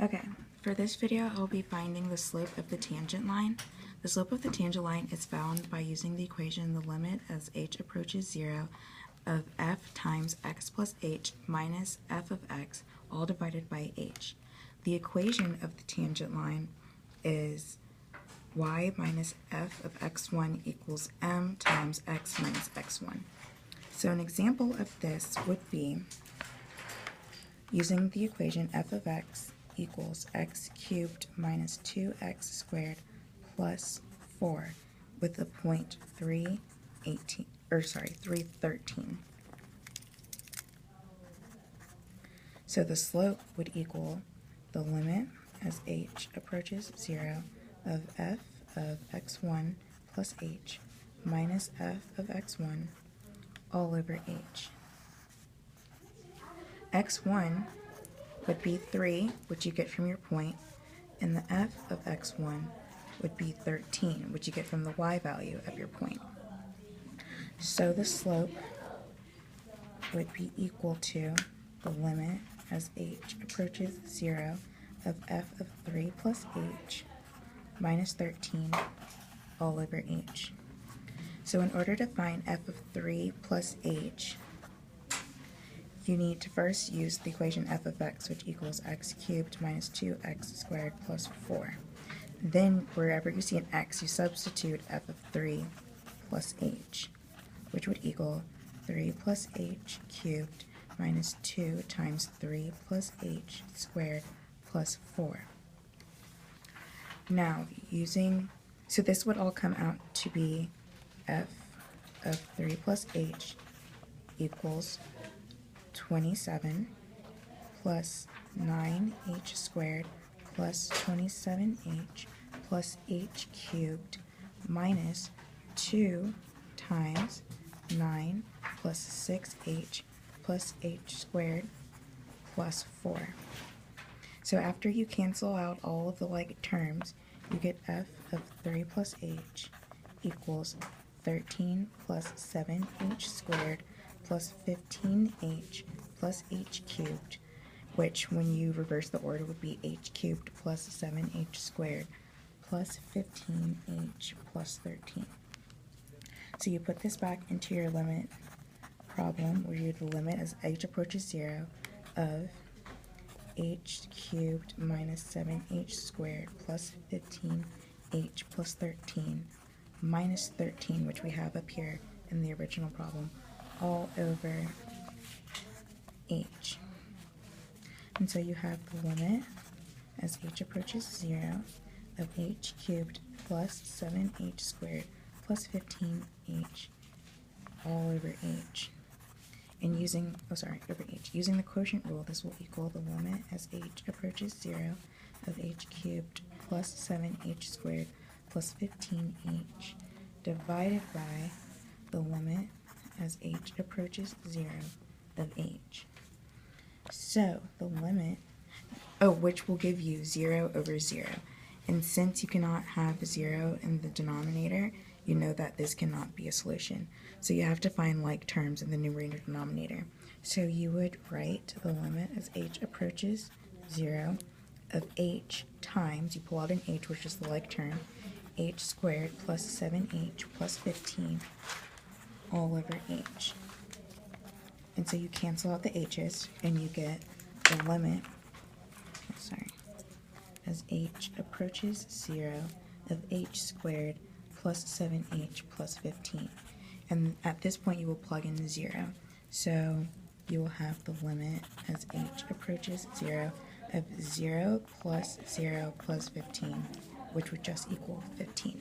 Okay, for this video, I'll be finding the slope of the tangent line. The slope of the tangent line is found by using the equation the limit as h approaches 0 of f times x plus h minus f of x, all divided by h. The equation of the tangent line is y minus f of x1 equals m times x minus x1. So an example of this would be using the equation f of x equals x cubed minus 2x squared plus 4 with the point 313. So the slope would equal the limit as h approaches 0 of f of x1 plus h minus f of x1 all over h. x1 would be 3, which you get from your point, and the f of x1 would be 13, which you get from the y value of your point. So the slope would be equal to the limit as h approaches 0 of f of 3 plus h minus 13 all over h. So in order to find f of 3 plus h, you need to first use the equation f of x, which equals x cubed minus 2x squared plus 4. Then, wherever you see an x, you substitute f of 3 plus h, which would equal 3 plus h cubed minus 2 times 3 plus h squared plus 4. Now, so this would all come out to be f of 3 plus h equals 27 plus 9h squared plus 27h plus h cubed minus 2 times 9 plus 6h plus h squared plus 4. So after you cancel out all of the like terms, you get f of 3 plus h equals 13 plus 7h squared plus 15h plus h cubed, which when you reverse the order would be h cubed plus 7h squared plus 15h plus 13. So you put this back into your limit problem where you limit as h approaches 0 of h cubed minus 7h squared plus 15h plus 13 minus 13, which we have up here in the original problem, all over h. And so you have the limit as h approaches 0 of h cubed plus 7h squared plus 15h all over h. And using the quotient rule, this will equal the limit as h approaches 0 of h cubed plus 7h squared plus 15h divided by the limit as h approaches 0 of h. So the limit, which will give you 0 over 0. And since you cannot have 0 in the denominator, you know that this cannot be a solution. So you have to find like terms in the numerator and denominator. So you would write the limit as h approaches 0 of h times, you pull out an h, which is the like term, h squared plus 7h plus 15 all over h. And so you cancel out the h's and you get the limit, as h approaches 0 of h squared plus 7h plus 15. And at this point you will plug in 0. So you will have the limit as h approaches 0 of 0 plus 0 plus 15, which would just equal 15.